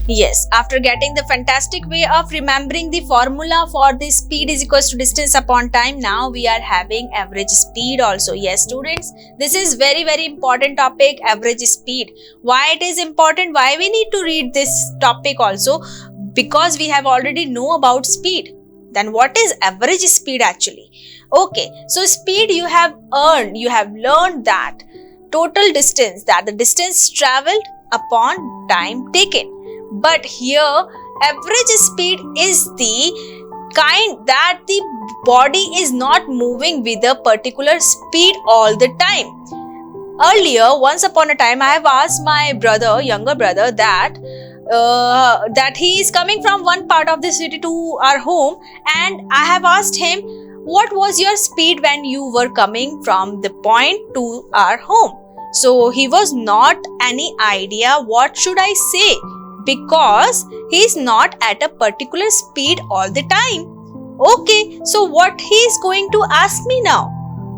Yes, after getting the fantastic way of remembering the formula for the speed is equals to distance upon time, now we are having average speed also. Yes, students, this is very important topic, average speed. Why it is important? Why we need to read this topic also? Because we have already know about speed. Then what is average speed actually? Okay, so speed you have earned, you have learned that total distance, that the distance traveled upon time taken. But here average speed is the kind that the body is not moving with a particular speed all the time. Earlier, once upon a time, I have asked my brother, younger brother, that he is coming from one part of the city to our home, and I have asked him, what was your speed when you were coming from the point to our home? So he was not any idea what should I say, because he is not at a particular speed all the time. Okay, so what he is going to ask me now?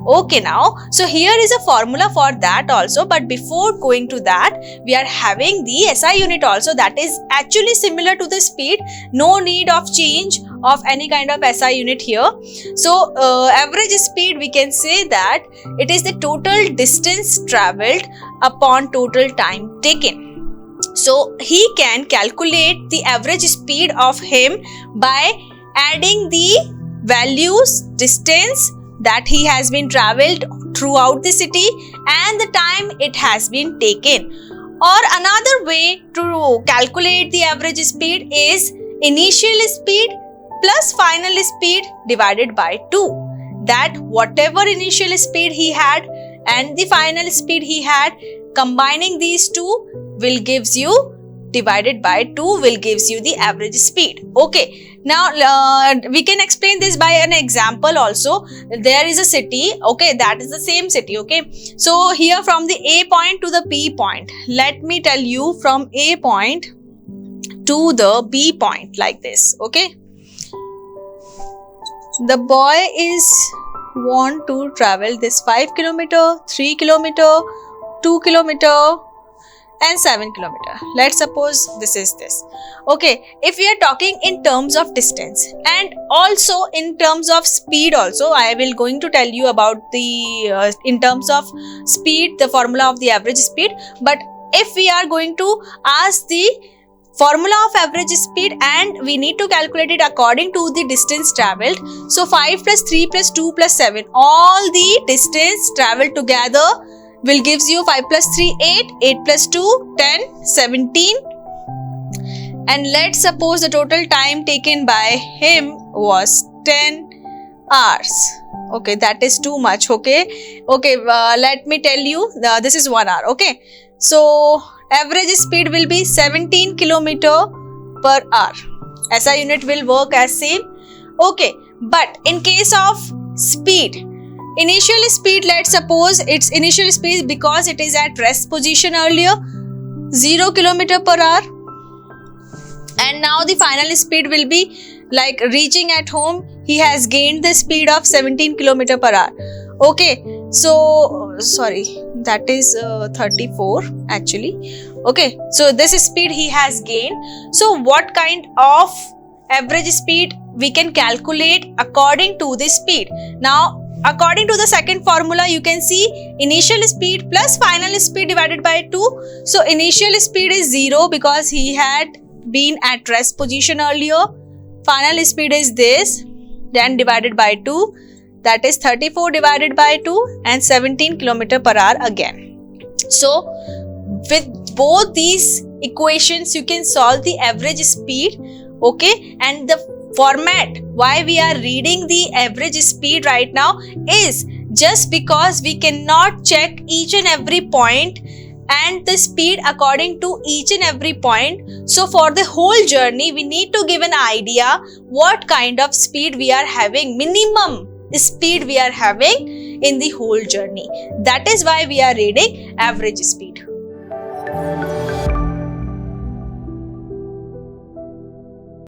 Okay, now, so here is a formula for that also, but before going to that, we are having the SI unit also, that is actually similar to the speed. No need of change of any kind of SI unit here. So average speed, we can say that it is the total distance travelled upon total time taken. So he can calculate the average speed of him by adding the values, distance that he has been travelled throughout the city and the time it has been taken. Or another way to calculate the average speed is initial speed plus final speed divided by 2. That whatever initial speed he had and the final speed he had, combining these two will gives you divided by 2 will gives you the average speed. Okay, now we can explain this by an example also. There is a city, okay, that is the same city, okay. So here from the A point to the B point, let me tell you from A point to the B point like this, okay. The boy is want to travel this 5 kilometer, 3 kilometer, 2 kilometer and 7 kilometer. Let's suppose this is this. Okay, if we are talking in terms of distance and also in terms of speed also, I will going to tell you about the in terms of speed, the formula of the average speed. But if we are going to ask the formula of average speed and we need to calculate it according to the distance travelled. So 5 plus 3 plus 2 plus 7, all the distance travelled together will gives you 5 plus 3, 8, 8 plus 2, 10, 17. And let's suppose the total time taken by him was 10 hours. Okay, that is too much, okay. Okay, let me tell you, this is 1 hour, okay. So, average speed will be 17 kilometer per hour. SI unit will work as same. Okay, but in case of speed, initial speed, let's suppose its initial speed because it is at rest position earlier, 0 kilometer per hour. And now the final speed will be like reaching at home, he has gained the speed of 17 kilometer per hour. Okay, so sorry, that is 34 actually. Okay, so this speed he has gained. So what kind of average speed we can calculate according to the speed? Now according to the second formula, you can see initial speed plus final speed divided by 2. So initial speed is 0 because he had been at rest position earlier. Final speed is this, then divided by 2, that is 34 divided by 2 and 17 km per hour again. So with both these equations you can solve the average speed, okay. And the format why we are reading the average speed right now is just because we cannot check each and every point and the speed according to each and every point. So for the whole journey we need to give an idea what kind of speed we are having, minimum speed we are having in the whole journey. That is why we are reading average speed.